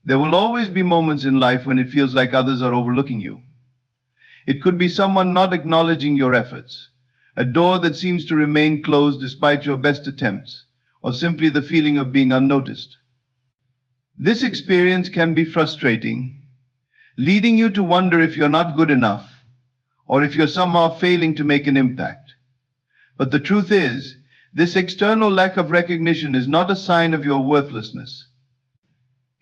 There will always be moments in life when it feels like others are overlooking you. It could be someone not acknowledging your efforts, a door that seems to remain closed despite your best attempts, or simply the feeling of being unnoticed. This experience can be frustrating, leading you to wonder if you're not good enough, or if you're somehow failing to make an impact. But the truth is, this external lack of recognition is not a sign of your worthlessness.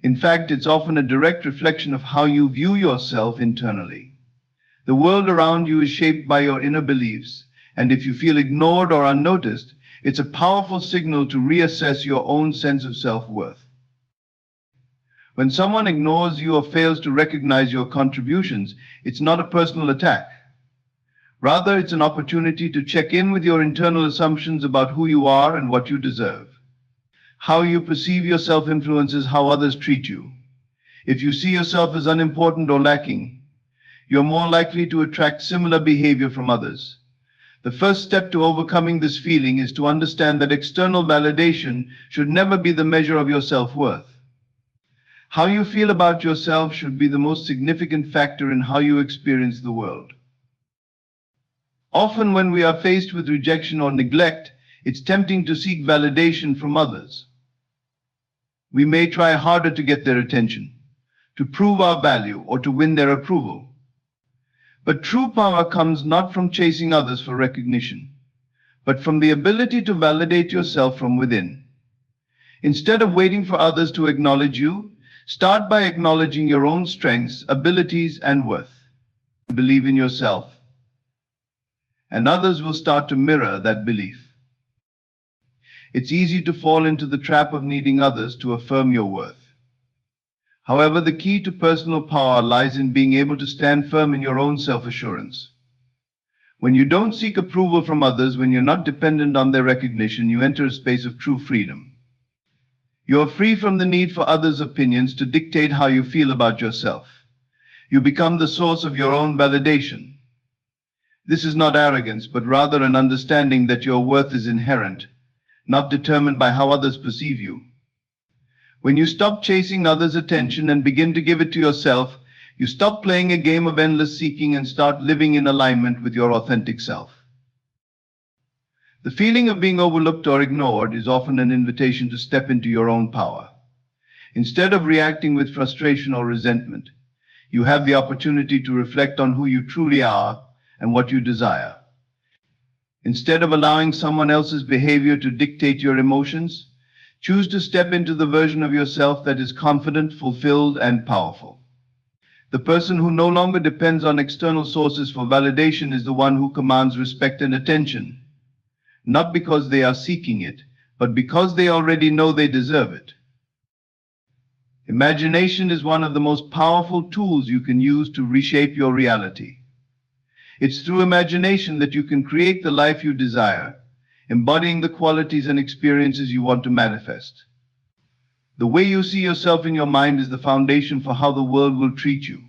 In fact, it's often a direct reflection of how you view yourself internally. The world around you is shaped by your inner beliefs, and if you feel ignored or unnoticed, it's a powerful signal to reassess your own sense of self-worth. When someone ignores you or fails to recognize your contributions, it's not a personal attack. Rather, it's an opportunity to check in with your internal assumptions about who you are and what you deserve. How you perceive yourself influences how others treat you. If you see yourself as unimportant or lacking, you're more likely to attract similar behavior from others. The first step to overcoming this feeling is to understand that external validation should never be the measure of your self-worth. How you feel about yourself should be the most significant factor in how you experience the world. Often when we are faced with rejection or neglect, it's tempting to seek validation from others. We may try harder to get their attention, to prove our value, or to win their approval. But true power comes not from chasing others for recognition, but from the ability to validate yourself from within. Instead of waiting for others to acknowledge you, start by acknowledging your own strengths, abilities, and worth. Believe in yourself, and others will start to mirror that belief. It's easy to fall into the trap of needing others to affirm your worth. However, the key to personal power lies in being able to stand firm in your own self-assurance. When you don't seek approval from others, when you're not dependent on their recognition, you enter a space of true freedom. You're free from the need for others' opinions to dictate how you feel about yourself. You become the source of your own validation. This is not arrogance, but rather an understanding that your worth is inherent, not determined by how others perceive you. When you stop chasing others' attention and begin to give it to yourself, you stop playing a game of endless seeking and start living in alignment with your authentic self. The feeling of being overlooked or ignored is often an invitation to step into your own power. Instead of reacting with frustration or resentment, you have the opportunity to reflect on who you truly are and what you desire. Instead of allowing someone else's behavior to dictate your emotions, choose to step into the version of yourself that is confident, fulfilled, and powerful. The person who no longer depends on external sources for validation is the one who commands respect and attention, not because they are seeking it, but because they already know they deserve it. Imagination is one of the most powerful tools you can use to reshape your reality. It's through imagination that you can create the life you desire, embodying the qualities and experiences you want to manifest. The way you see yourself in your mind is the foundation for how the world will treat you.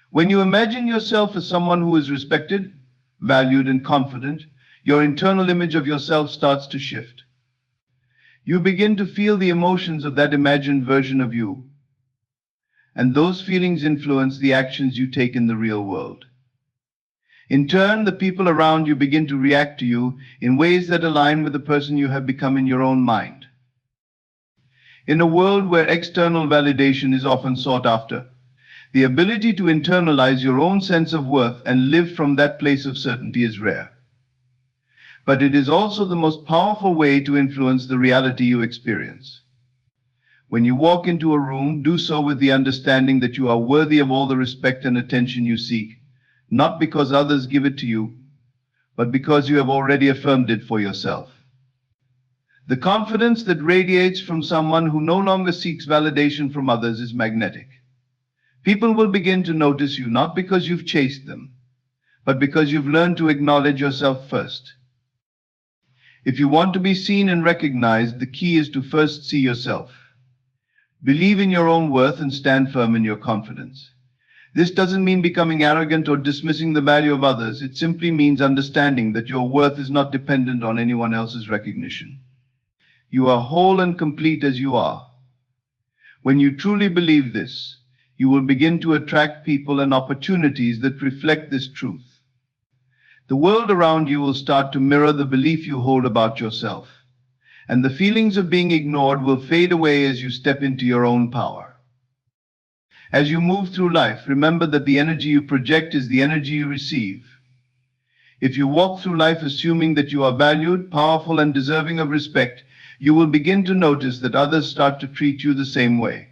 When you imagine yourself as someone who is respected, valued, and confident, your internal image of yourself starts to shift. You begin to feel the emotions of that imagined version of you, and those feelings influence the actions you take in the real world. In turn, the people around you begin to react to you in ways that align with the person you have become in your own mind. In a world where external validation is often sought after, the ability to internalize your own sense of worth and live from that place of certainty is rare. But it is also the most powerful way to influence the reality you experience. When you walk into a room, do so with the understanding that you are worthy of all the respect and attention you seek, not because others give it to you, but because you have already affirmed it for yourself. The confidence that radiates from someone who no longer seeks validation from others is magnetic. People will begin to notice you not because you've chased them, but because you've learned to acknowledge yourself first. If you want to be seen and recognized, the key is to first see yourself. Believe in your own worth and stand firm in your confidence. This doesn't mean becoming arrogant or dismissing the value of others. It simply means understanding that your worth is not dependent on anyone else's recognition. You are whole and complete as you are. When you truly believe this, you will begin to attract people and opportunities that reflect this truth. The world around you will start to mirror the belief you hold about yourself, and the feelings of being ignored will fade away as you step into your own power. As you move through life, remember that the energy you project is the energy you receive. If you walk through life assuming that you are valued, powerful, and deserving of respect, you will begin to notice that others start to treat you the same way.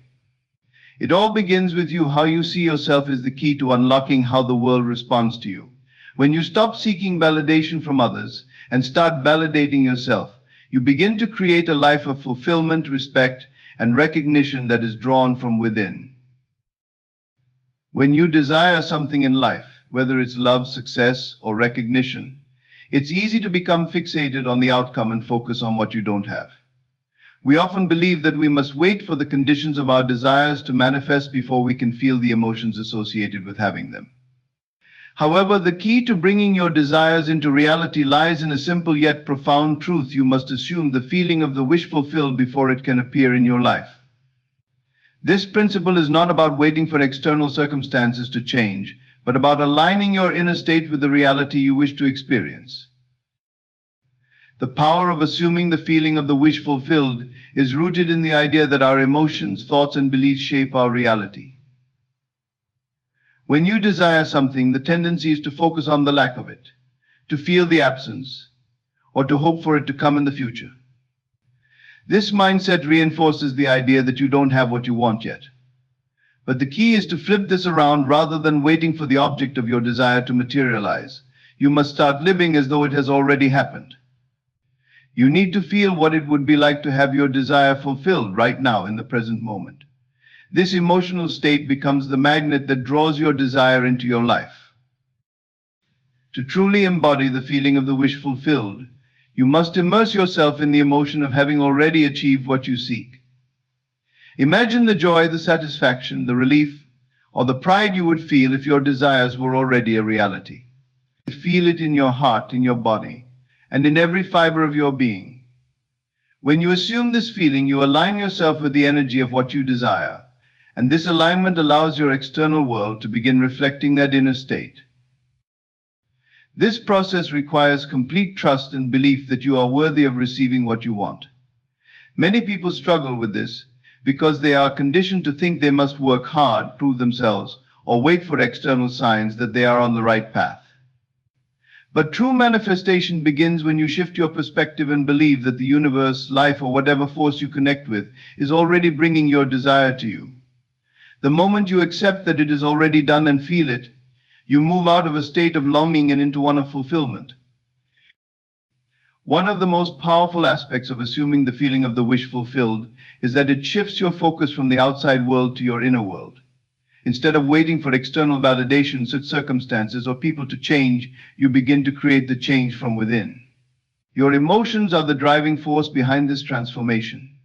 It all begins with you. How you see yourself is the key to unlocking how the world responds to you. When you stop seeking validation from others and start validating yourself, you begin to create a life of fulfillment, respect, and recognition that is drawn from within. When you desire something in life, whether it's love, success, or recognition, it's easy to become fixated on the outcome and focus on what you don't have. We often believe that we must wait for the conditions of our desires to manifest before we can feel the emotions associated with having them. However, the key to bringing your desires into reality lies in a simple yet profound truth. You must assume the feeling of the wish fulfilled before it can appear in your life. This principle is not about waiting for external circumstances to change, but about aligning your inner state with the reality you wish to experience. The power of assuming the feeling of the wish fulfilled is rooted in the idea that our emotions, thoughts, and beliefs shape our reality. When you desire something, the tendency is to focus on the lack of it, to feel the absence, or to hope for it to come in the future. This mindset reinforces the idea that you don't have what you want yet. But the key is to flip this around. Rather than waiting for the object of your desire to materialize, you must start living as though it has already happened. You need to feel what it would be like to have your desire fulfilled right now in the present moment. This emotional state becomes the magnet that draws your desire into your life. To truly embody the feeling of the wish fulfilled, you must immerse yourself in the emotion of having already achieved what you seek. Imagine the joy, the satisfaction, the relief, or the pride you would feel if your desires were already a reality. Feel it in your heart, in your body, and in every fiber of your being. When you assume this feeling, you align yourself with the energy of what you desire, and this alignment allows your external world to begin reflecting that inner state. This process requires complete trust and belief that you are worthy of receiving what you want. Many people struggle with this because they are conditioned to think they must work hard, prove themselves, or wait for external signs that they are on the right path. But true manifestation begins when you shift your perspective and believe that the universe, life, or whatever force you connect with is already bringing your desire to you. The moment you accept that it is already done and feel it, you move out of a state of longing and into one of fulfillment. One of the most powerful aspects of assuming the feeling of the wish fulfilled is that it shifts your focus from the outside world to your inner world. Instead of waiting for external validation, such circumstances, or people to change, you begin to create the change from within. Your emotions are the driving force behind this transformation.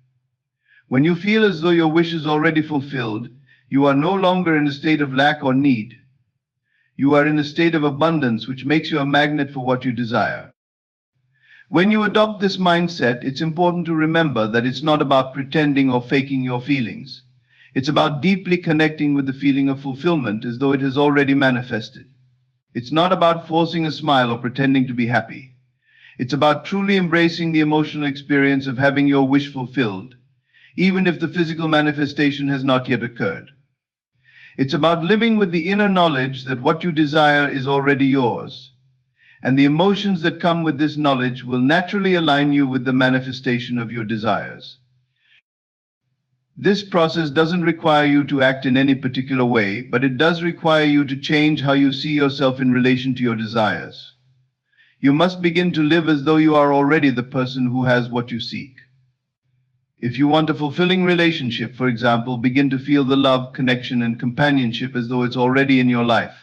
When you feel as though your wish is already fulfilled, you are no longer in a state of lack or need. You are in a state of abundance, which makes you a magnet for what you desire. When you adopt this mindset, it's important to remember that it's not about pretending or faking your feelings. It's about deeply connecting with the feeling of fulfillment as though it has already manifested. It's not about forcing a smile or pretending to be happy. It's about truly embracing the emotional experience of having your wish fulfilled, even if the physical manifestation has not yet occurred. It's about living with the inner knowledge that what you desire is already yours, and the emotions that come with this knowledge will naturally align you with the manifestation of your desires. This process doesn't require you to act in any particular way, but it does require you to change how you see yourself in relation to your desires. You must begin to live as though you are already the person who has what you seek. If you want a fulfilling relationship, for example, begin to feel the love, connection, and companionship as though it's already in your life.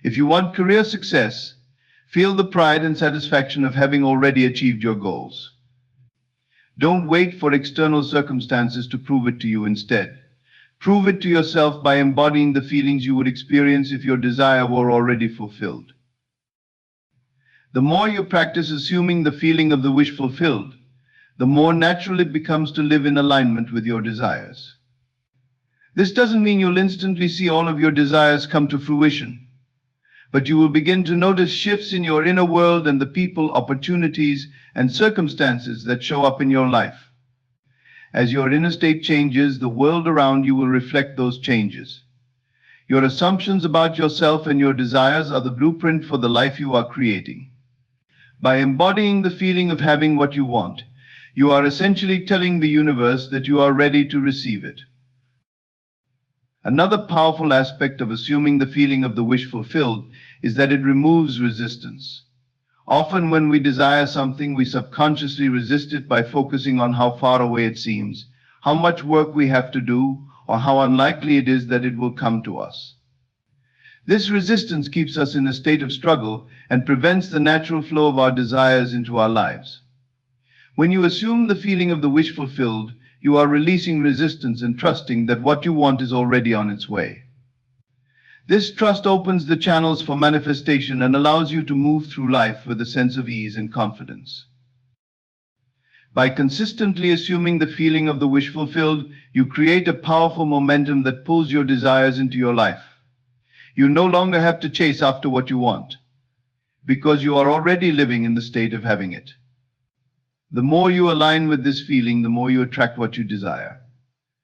If you want career success, feel the pride and satisfaction of having already achieved your goals. Don't wait for external circumstances to prove it to you. Instead, prove it to yourself by embodying the feelings you would experience if your desire were already fulfilled. The more you practice assuming the feeling of the wish fulfilled, the more natural it becomes to live in alignment with your desires. This doesn't mean you'll instantly see all of your desires come to fruition, but you will begin to notice shifts in your inner world and the people, opportunities, and circumstances that show up in your life. As your inner state changes, the world around you will reflect those changes. Your assumptions about yourself and your desires are the blueprint for the life you are creating. By embodying the feeling of having what you want, you are essentially telling the universe that you are ready to receive it. Another powerful aspect of assuming the feeling of the wish fulfilled is that it removes resistance. Often when we desire something, we subconsciously resist it by focusing on how far away it seems, how much work we have to do, or how unlikely it is that it will come to us. This resistance keeps us in a state of struggle and prevents the natural flow of our desires into our lives. When you assume the feeling of the wish fulfilled, you are releasing resistance and trusting that what you want is already on its way. This trust opens the channels for manifestation and allows you to move through life with a sense of ease and confidence. By consistently assuming the feeling of the wish fulfilled, you create a powerful momentum that pulls your desires into your life. You no longer have to chase after what you want, because you are already living in the state of having it. The more you align with this feeling, the more you attract what you desire.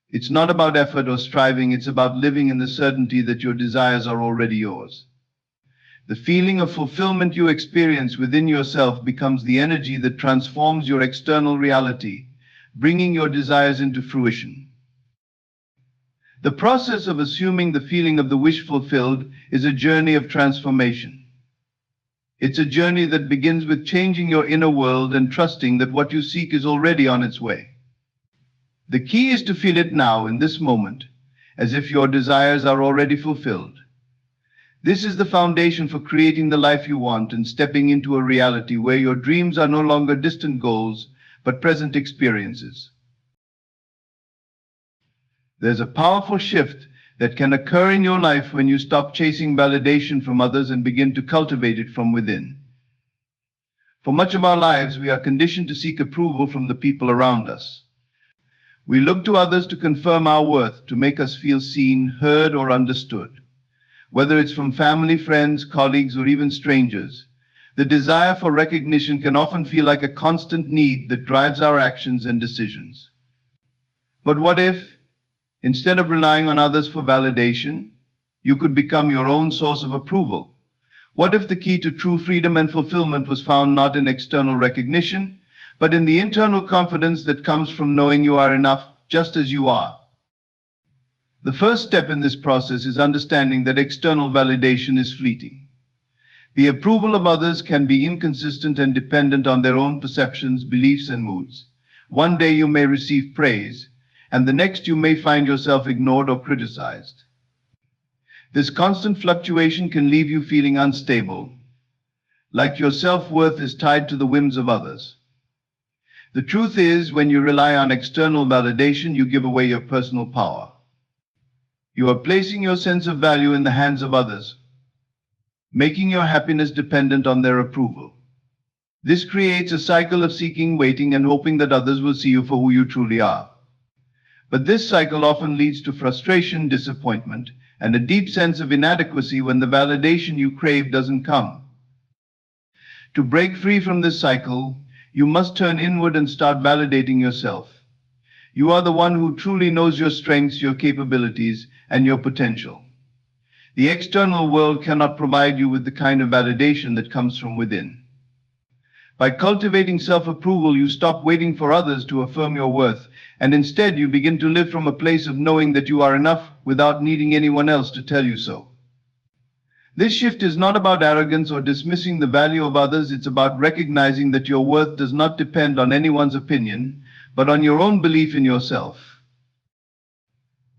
It's not about effort or striving, it's about living in the certainty that your desires are already yours. The feeling of fulfillment you experience within yourself becomes the energy that transforms your external reality, bringing your desires into fruition. The process of assuming the feeling of the wish fulfilled is a journey of transformation. It's a journey that begins with changing your inner world and trusting that what you seek is already on its way. The key is to feel it now, in this moment, as if your desires are already fulfilled. This is the foundation for creating the life you want and stepping into a reality where your dreams are no longer distant goals, but present experiences. There's a powerful shift that can occur in your life when you stop chasing validation from others and begin to cultivate it from within. For much of our lives, we are conditioned to seek approval from the people around us. We look to others to confirm our worth, to make us feel seen, heard, or understood. Whether it's from family, friends, colleagues, or even strangers, the desire for recognition can often feel like a constant need that drives our actions and decisions. But what if, instead of relying on others for validation, you could become your own source of approval? What if the key to true freedom and fulfillment was found not in external recognition, but in the internal confidence that comes from knowing you are enough just as you are? The first step in this process is understanding that external validation is fleeting. The approval of others can be inconsistent and dependent on their own perceptions, beliefs, and moods. One day you may receive praise, and the next you may find yourself ignored or criticized. This constant fluctuation can leave you feeling unstable, like your self-worth is tied to the whims of others. The truth is, when you rely on external validation, you give away your personal power. You are placing your sense of value in the hands of others, making your happiness dependent on their approval. This creates a cycle of seeking, waiting, and hoping that others will see you for who you truly are. But this cycle often leads to frustration, disappointment, and a deep sense of inadequacy when the validation you crave doesn't come. To break free from this cycle, you must turn inward and start validating yourself. You are the one who truly knows your strengths, your capabilities, and your potential. The external world cannot provide you with the kind of validation that comes from within. By cultivating self-approval, you stop waiting for others to affirm your worth, and instead you begin to live from a place of knowing that you are enough without needing anyone else to tell you so. This shift is not about arrogance or dismissing the value of others. It's about recognizing that your worth does not depend on anyone's opinion, but on your own belief in yourself.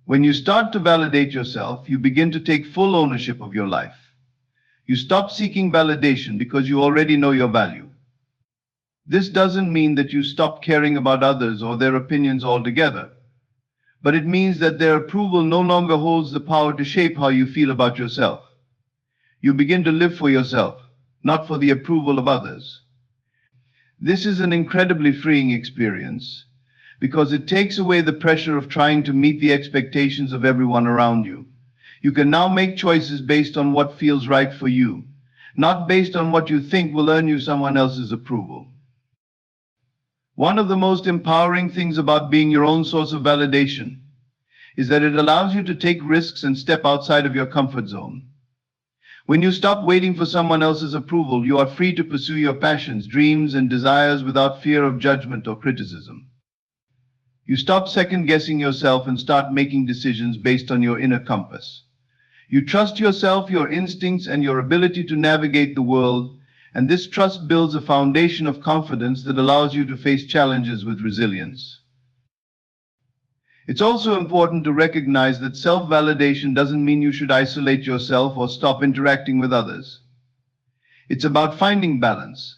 When you start to validate yourself, you begin to take full ownership of your life. You stop seeking validation because you already know your value. This doesn't mean that you stop caring about others or their opinions altogether, but it means that their approval no longer holds the power to shape how you feel about yourself. You begin to live for yourself, not for the approval of others. This is an incredibly freeing experience, because it takes away the pressure of trying to meet the expectations of everyone around you. You can now make choices based on what feels right for you, not based on what you think will earn you someone else's approval. One of the most empowering things about being your own source of validation is that it allows you to take risks and step outside of your comfort zone. When you stop waiting for someone else's approval, you are free to pursue your passions, dreams, and desires without fear of judgment or criticism. You stop second-guessing yourself and start making decisions based on your inner compass. You trust yourself, your instincts, and your ability to navigate the world, and this trust builds a foundation of confidence that allows you to face challenges with resilience. It's also important to recognize that self-validation doesn't mean you should isolate yourself or stop interacting with others. It's about finding balance.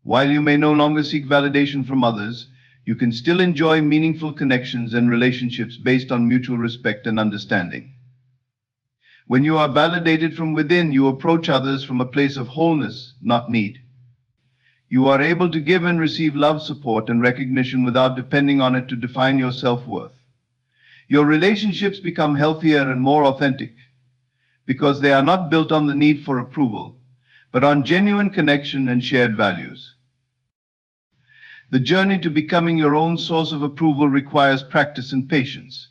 While you may no longer seek validation from others, you can still enjoy meaningful connections and relationships based on mutual respect and understanding. When you are validated from within, you approach others from a place of wholeness, not need. You are able to give and receive love, support, and recognition without depending on it to define your self-worth. Your relationships become healthier and more authentic because they are not built on the need for approval, but on genuine connection and shared values. The journey to becoming your own source of approval requires practice and patience.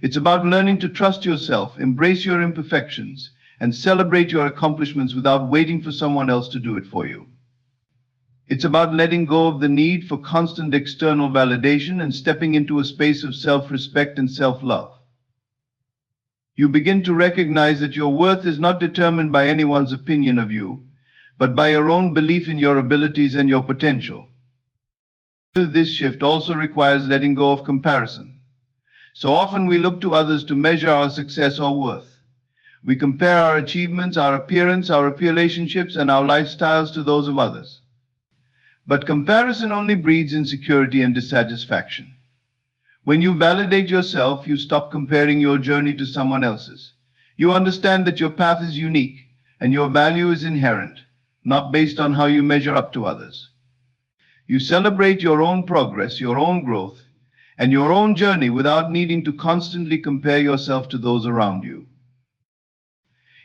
It's about learning to trust yourself, embrace your imperfections, and celebrate your accomplishments without waiting for someone else to do it for you. It's about letting go of the need for constant external validation and stepping into a space of self-respect and self-love. You begin to recognize that your worth is not determined by anyone's opinion of you, but by your own belief in your abilities and your potential. This shift also requires letting go of comparison. So often we look to others to measure our success or worth. We compare our achievements, our appearance, our relationships, and our lifestyles to those of others. But comparison only breeds insecurity and dissatisfaction. When you validate yourself, you stop comparing your journey to someone else's. You understand that your path is unique and your value is inherent, not based on how you measure up to others. You celebrate your own progress, your own growth, and your own journey without needing to constantly compare yourself to those around you.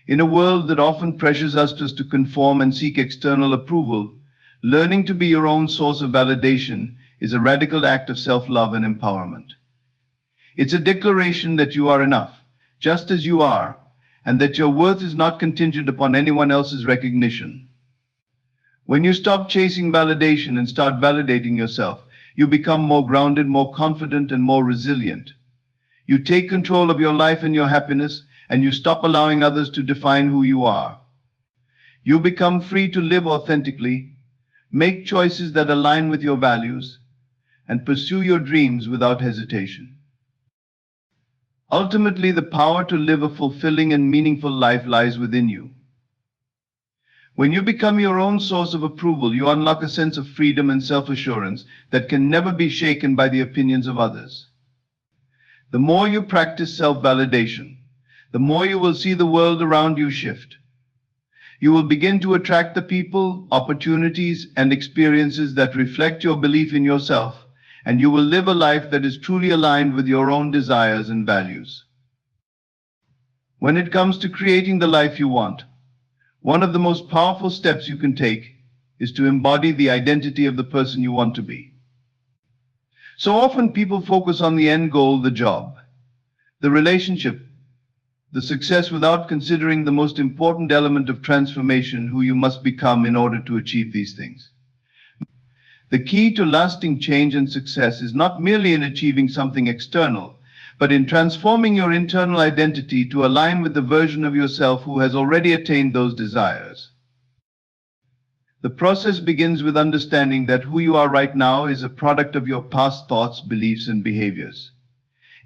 In a world that often pressures us to conform and seek external approval, learning to be your own source of validation is a radical act of self-love and empowerment. It's a declaration that you are enough, just as you are, and that your worth is not contingent upon anyone else's recognition. When you stop chasing validation and start validating yourself, you become more grounded, more confident, and more resilient. You take control of your life and your happiness, and you stop allowing others to define who you are. You become free to live authentically, make choices that align with your values, and pursue your dreams without hesitation. Ultimately, the power to live a fulfilling and meaningful life lies within you. When you become your own source of approval, you unlock a sense of freedom and self-assurance that can never be shaken by the opinions of others. The more you practice self-validation, the more you will see the world around you shift. You will begin to attract the people, opportunities, and experiences that reflect your belief in yourself, and you will live a life that is truly aligned with your own desires and values. When it comes to creating the life you want, one of the most powerful steps you can take is to embody the identity of the person you want to be. So often people focus on the end goal, the job, the relationship, the success, without considering the most important element of transformation, who you must become in order to achieve these things. The key to lasting change and success is not merely in achieving something external, but in transforming your internal identity to align with the version of yourself who has already attained those desires. The process begins with understanding that who you are right now is a product of your past thoughts, beliefs, and behaviors.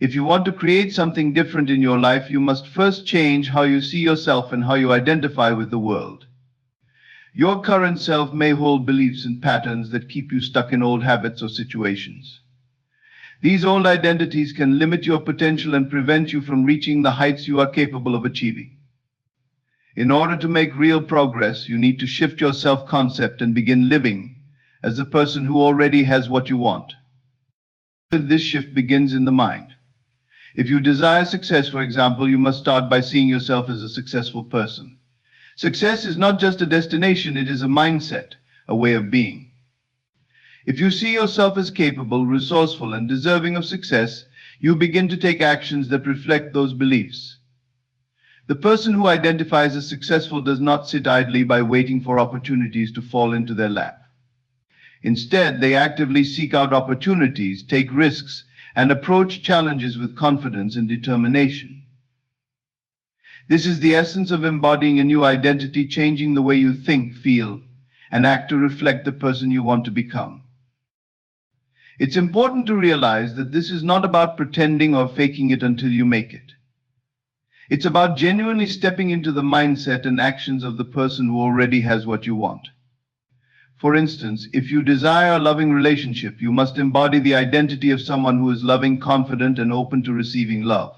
If you want to create something different in your life, you must first change how you see yourself and how you identify with the world. Your current self may hold beliefs and patterns that keep you stuck in old habits or situations. These old identities can limit your potential and prevent you from reaching the heights you are capable of achieving. In order to make real progress, you need to shift your self-concept and begin living as the person who already has what you want. This shift begins in the mind. If you desire success, for example, you must start by seeing yourself as a successful person. Success is not just a destination, it is a mindset, a way of being. If you see yourself as capable, resourceful, and deserving of success, you begin to take actions that reflect those beliefs. The person who identifies as successful does not sit idly by waiting for opportunities to fall into their lap. Instead, they actively seek out opportunities, take risks, and approach challenges with confidence and determination. This is the essence of embodying a new identity, changing the way you think, feel, and act to reflect the person you want to become. It's important to realize that this is not about pretending or faking it until you make it. It's about genuinely stepping into the mindset and actions of the person who already has what you want. For instance, if you desire a loving relationship, you must embody the identity of someone who is loving, confident, and open to receiving love.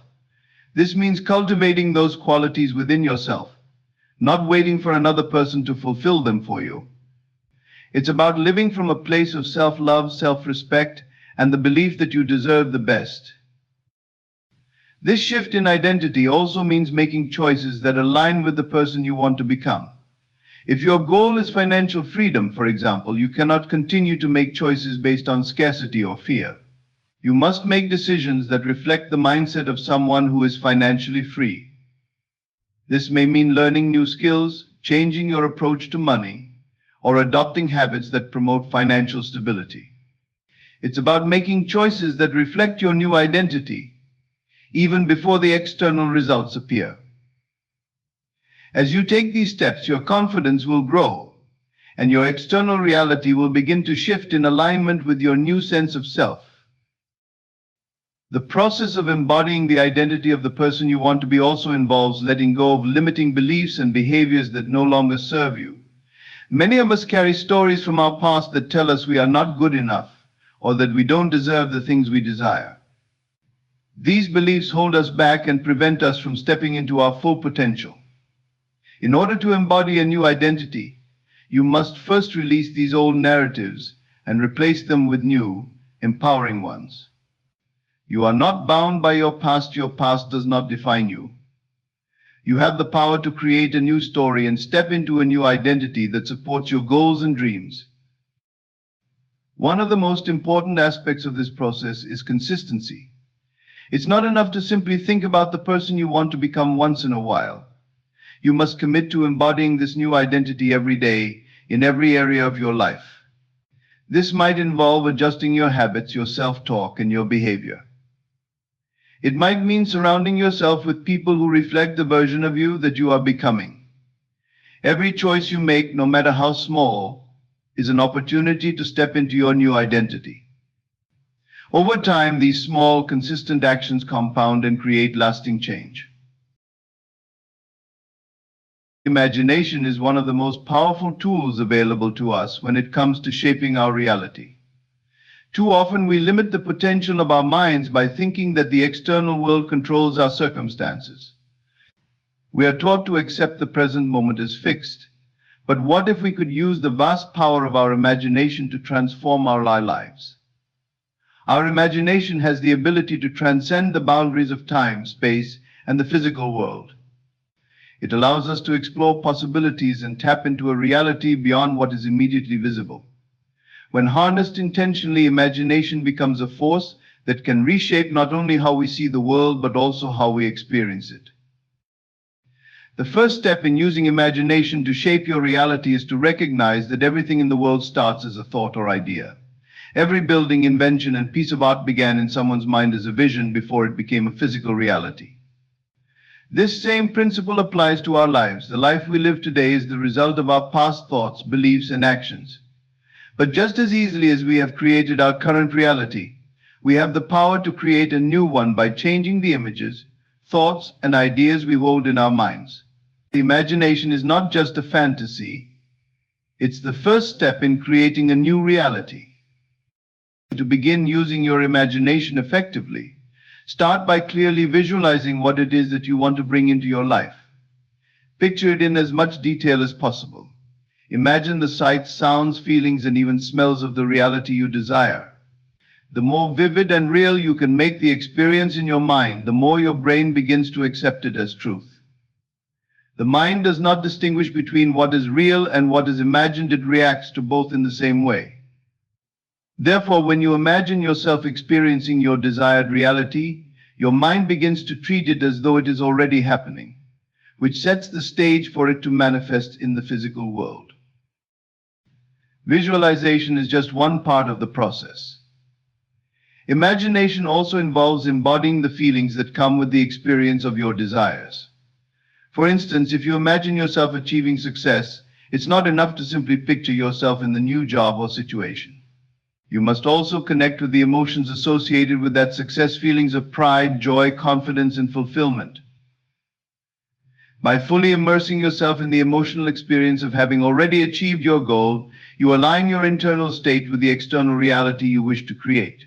This means cultivating those qualities within yourself, not waiting for another person to fulfill them for you. It's about living from a place of self-love, self-respect, and the belief that you deserve the best. This shift in identity also means making choices that align with the person you want to become. If your goal is financial freedom, for example, you cannot continue to make choices based on scarcity or fear. You must make decisions that reflect the mindset of someone who is financially free. This may mean learning new skills, changing your approach to money, or adopting habits that promote financial stability. It's about making choices that reflect your new identity, even before the external results appear. As you take these steps, your confidence will grow, and your external reality will begin to shift in alignment with your new sense of self. The process of embodying the identity of the person you want to be also involves letting go of limiting beliefs and behaviors that no longer serve you. Many of us carry stories from our past that tell us we are not good enough, or that we don't deserve the things we desire. These beliefs hold us back and prevent us from stepping into our full potential. In order to embody a new identity, you must first release these old narratives and replace them with new, empowering ones. You are not bound by your past does not define you. You have the power to create a new story and step into a new identity that supports your goals and dreams. One of the most important aspects of this process is consistency. It's not enough to simply think about the person you want to become once in a while. You must commit to embodying this new identity every day, in every area of your life. This might involve adjusting your habits, your self-talk, and your behavior. It might mean surrounding yourself with people who reflect the version of you that you are becoming. Every choice you make, no matter how small, is an opportunity to step into your new identity. Over time, these small, consistent actions compound and create lasting change. Imagination is one of the most powerful tools available to us when it comes to shaping our reality. Too often we limit the potential of our minds by thinking that the external world controls our circumstances. We are taught to accept the present moment as fixed. But what if we could use the vast power of our imagination to transform our lives? Our imagination has the ability to transcend the boundaries of time, space, and the physical world. It allows us to explore possibilities and tap into a reality beyond what is immediately visible. When harnessed intentionally, imagination becomes a force that can reshape not only how we see the world, but also how we experience it. The first step in using imagination to shape your reality is to recognize that everything in the world starts as a thought or idea. Every building, invention, and piece of art began in someone's mind as a vision before it became a physical reality. This same principle applies to our lives. The life we live today is the result of our past thoughts, beliefs, and actions. But just as easily as we have created our current reality, we have the power to create a new one by changing the images, thoughts, and ideas we hold in our minds. The imagination is not just a fantasy. It's the first step in creating a new reality. To begin using your imagination effectively, start by clearly visualizing what it is that you want to bring into your life. Picture it in as much detail as possible. Imagine the sights, sounds, feelings, and even smells of the reality you desire. The more vivid and real you can make the experience in your mind, the more your brain begins to accept it as truth. The mind does not distinguish between what is real and what is imagined. It reacts to both in the same way. Therefore, when you imagine yourself experiencing your desired reality, your mind begins to treat it as though it is already happening, which sets the stage for it to manifest in the physical world. Visualization is just one part of the process. Imagination also involves embodying the feelings that come with the experience of your desires. For instance, if you imagine yourself achieving success, it's not enough to simply picture yourself in the new job or situation. You must also connect with the emotions associated with that success, feelings of pride, joy, confidence, and fulfillment. By fully immersing yourself in the emotional experience of having already achieved your goal, you align your internal state with the external reality you wish to create.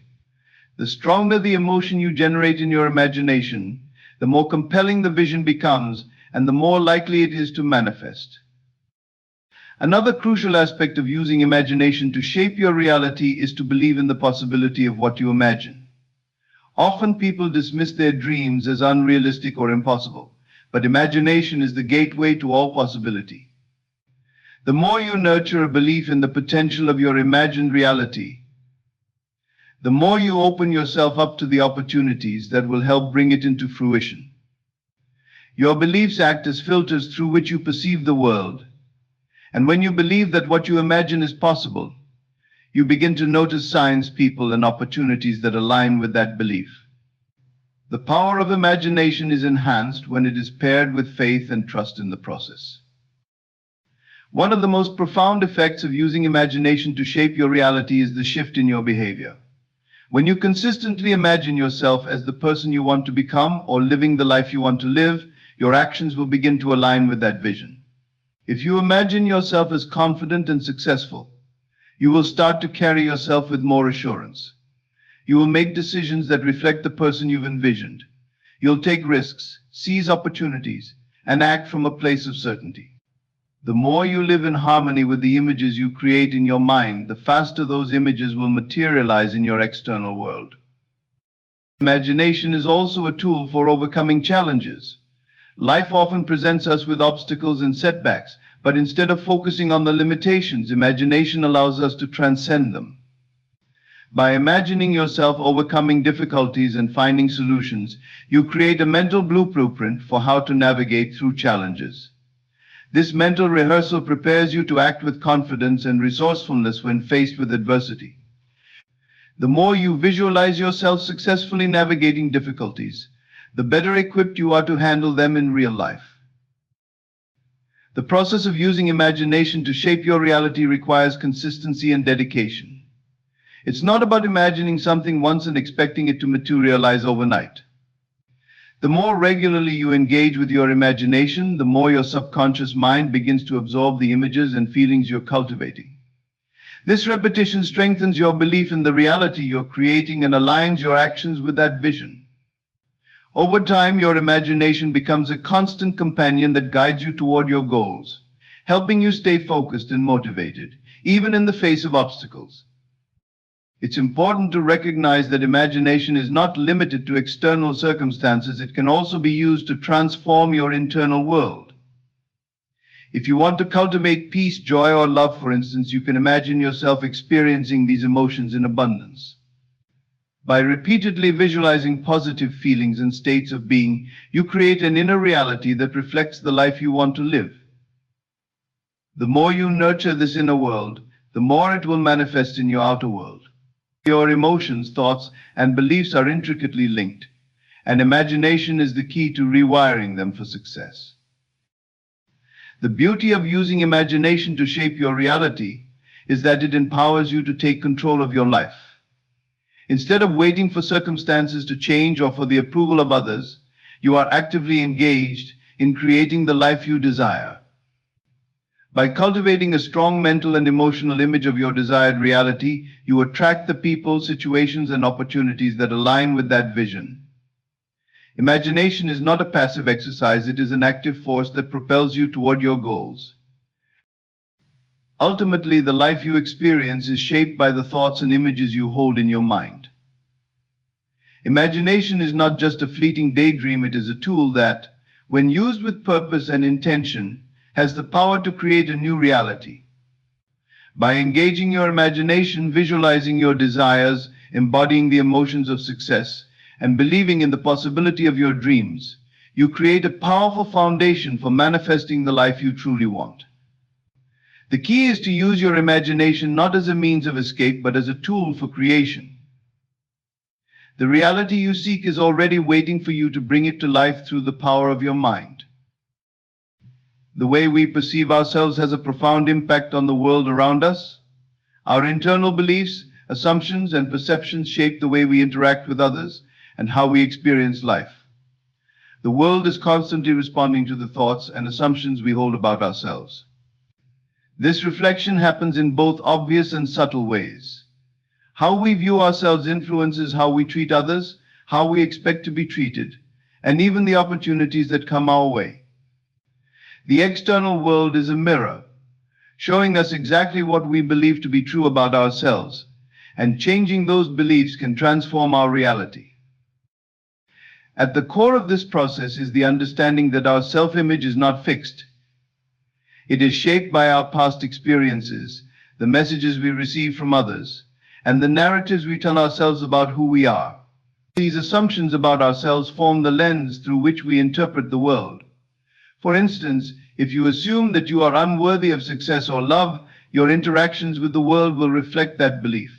The stronger the emotion you generate in your imagination, the more compelling the vision becomes, and the more likely it is to manifest. Another crucial aspect of using imagination to shape your reality is to believe in the possibility of what you imagine. Often people dismiss their dreams as unrealistic or impossible, but imagination is the gateway to all possibility. The more you nurture a belief in the potential of your imagined reality, the more you open yourself up to the opportunities that will help bring it into fruition. Your beliefs act as filters through which you perceive the world, and when you believe that what you imagine is possible, you begin to notice signs, people, and opportunities that align with that belief. The power of imagination is enhanced when it is paired with faith and trust in the process. One of the most profound effects of using imagination to shape your reality is the shift in your behavior. When you consistently imagine yourself as the person you want to become or living the life you want to live, your actions will begin to align with that vision. If you imagine yourself as confident and successful, you will start to carry yourself with more assurance. You will make decisions that reflect the person you've envisioned. You'll take risks, seize opportunities, and act from a place of certainty. The more you live in harmony with the images you create in your mind, the faster those images will materialize in your external world. Imagination is also a tool for overcoming challenges. Life often presents us with obstacles and setbacks, but instead of focusing on the limitations, imagination allows us to transcend them. By imagining yourself overcoming difficulties and finding solutions, you create a mental blueprint for how to navigate through challenges. This mental rehearsal prepares you to act with confidence and resourcefulness when faced with adversity. The more you visualize yourself successfully navigating difficulties, the better equipped you are to handle them in real life. The process of using imagination to shape your reality requires consistency and dedication. It's not about imagining something once and expecting it to materialize overnight. The more regularly you engage with your imagination, the more your subconscious mind begins to absorb the images and feelings you're cultivating. This repetition strengthens your belief in the reality you're creating and aligns your actions with that vision. Over time, your imagination becomes a constant companion that guides you toward your goals, helping you stay focused and motivated, even in the face of obstacles. It's important to recognize that imagination is not limited to external circumstances. It can also be used to transform your internal world. If you want to cultivate peace, joy, or love, for instance, you can imagine yourself experiencing these emotions in abundance. By repeatedly visualizing positive feelings and states of being, you create an inner reality that reflects the life you want to live. The more you nurture this inner world, the more it will manifest in your outer world. Your emotions, thoughts, and beliefs are intricately linked, and imagination is the key to rewiring them for success. The beauty of using imagination to shape your reality is that it empowers you to take control of your life. Instead of waiting for circumstances to change or for the approval of others, you are actively engaged in creating the life you desire. By cultivating a strong mental and emotional image of your desired reality, you attract the people, situations, and opportunities that align with that vision. Imagination is not a passive exercise, it is an active force that propels you toward your goals. Ultimately, the life you experience is shaped by the thoughts and images you hold in your mind. Imagination is not just a fleeting daydream, it is a tool that, when used with purpose and intention, has the power to create a new reality. By engaging your imagination, visualizing your desires, embodying the emotions of success, and believing in the possibility of your dreams, you create a powerful foundation for manifesting the life you truly want. The key is to use your imagination not as a means of escape, but as a tool for creation. The reality you seek is already waiting for you to bring it to life through the power of your mind. The way we perceive ourselves has a profound impact on the world around us. Our internal beliefs, assumptions, and perceptions shape the way we interact with others and how we experience life. The world is constantly responding to the thoughts and assumptions we hold about ourselves. This reflection happens in both obvious and subtle ways. How we view ourselves influences how we treat others, how we expect to be treated, and even the opportunities that come our way. The external world is a mirror, showing us exactly what we believe to be true about ourselves, and changing those beliefs can transform our reality. At the core of this process is the understanding that our self-image is not fixed. It is shaped by our past experiences, the messages we receive from others, and the narratives we tell ourselves about who we are. These assumptions about ourselves form the lens through which we interpret the world. For instance, if you assume that you are unworthy of success or love, your interactions with the world will reflect that belief.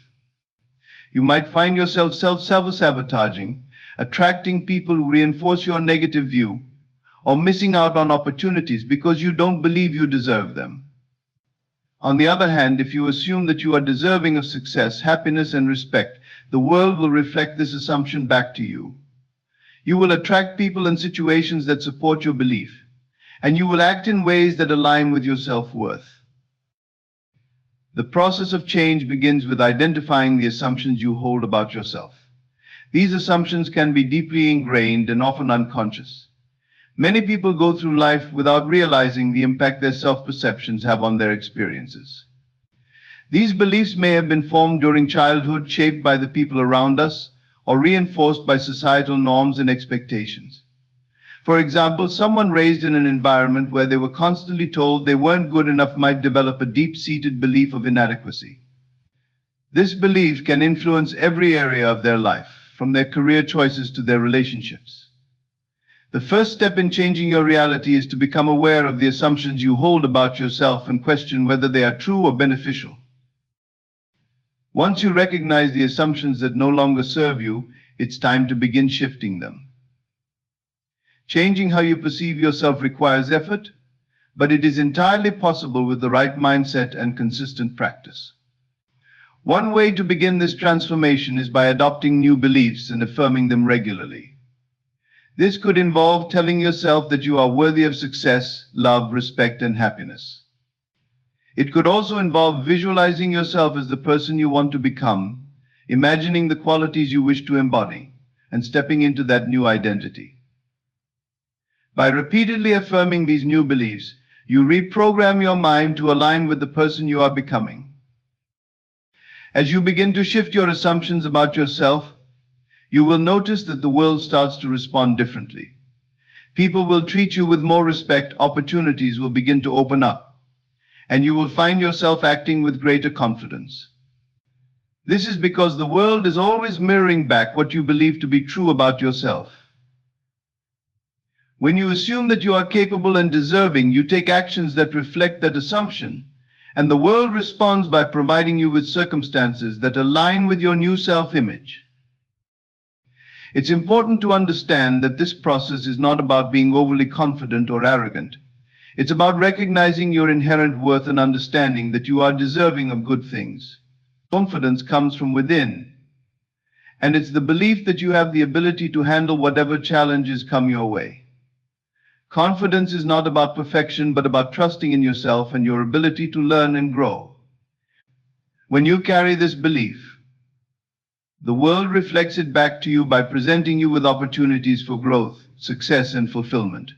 You might find yourself self-sabotaging, attracting people who reinforce your negative view, or missing out on opportunities because you don't believe you deserve them. On the other hand, if you assume that you are deserving of success, happiness, and respect, the world will reflect this assumption back to you. You will attract people and situations that support your belief, and you will act in ways that align with your self-worth. The process of change begins with identifying the assumptions you hold about yourself. These assumptions can be deeply ingrained and often unconscious. Many people go through life without realizing the impact their self-perceptions have on their experiences. These beliefs may have been formed during childhood, shaped by the people around us, or reinforced by societal norms and expectations. For example, someone raised in an environment where they were constantly told they weren't good enough might develop a deep-seated belief of inadequacy. This belief can influence every area of their life, from their career choices to their relationships. The first step in changing your reality is to become aware of the assumptions you hold about yourself and question whether they are true or beneficial. Once you recognize the assumptions that no longer serve you, it's time to begin shifting them. Changing how you perceive yourself requires effort, but it is entirely possible with the right mindset and consistent practice. One way to begin this transformation is by adopting new beliefs and affirming them regularly. This could involve telling yourself that you are worthy of success, love, respect, and happiness. It could also involve visualizing yourself as the person you want to become, imagining the qualities you wish to embody, and stepping into that new identity. By repeatedly affirming these new beliefs, you reprogram your mind to align with the person you are becoming. As you begin to shift your assumptions about yourself, you will notice that the world starts to respond differently. People will treat you with more respect, opportunities will begin to open up, and you will find yourself acting with greater confidence. This is because the world is always mirroring back what you believe to be true about yourself. When you assume that you are capable and deserving, you take actions that reflect that assumption, and the world responds by providing you with circumstances that align with your new self-image. It's important to understand that this process is not about being overly confident or arrogant. It's about recognizing your inherent worth and understanding that you are deserving of good things. Confidence comes from within, and it's the belief that you have the ability to handle whatever challenges come your way. Confidence is not about perfection, but about trusting in yourself and your ability to learn and grow. When you carry this belief, the world reflects it back to you by presenting you with opportunities for growth, success, and fulfillment.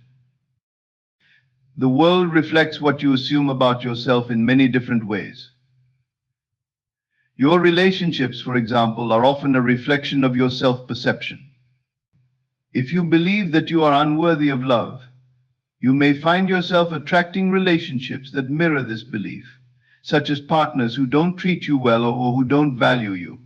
The world reflects what you assume about yourself in many different ways. Your relationships, for example, are often a reflection of your self-perception. If you believe that you are unworthy of love, you may find yourself attracting relationships that mirror this belief, such as partners who don't treat you well or who don't value you.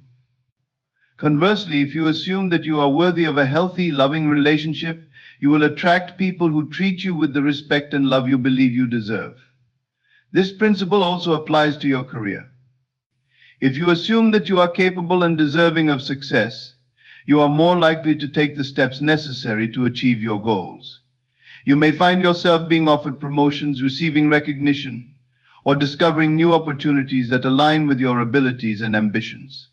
Conversely, if you assume that you are worthy of a healthy, loving relationship, you will attract people who treat you with the respect and love you believe you deserve. This principle also applies to your career. If you assume that you are capable and deserving of success, you are more likely to take the steps necessary to achieve your goals. You may find yourself being offered promotions, receiving recognition, or discovering new opportunities that align with your abilities and ambitions.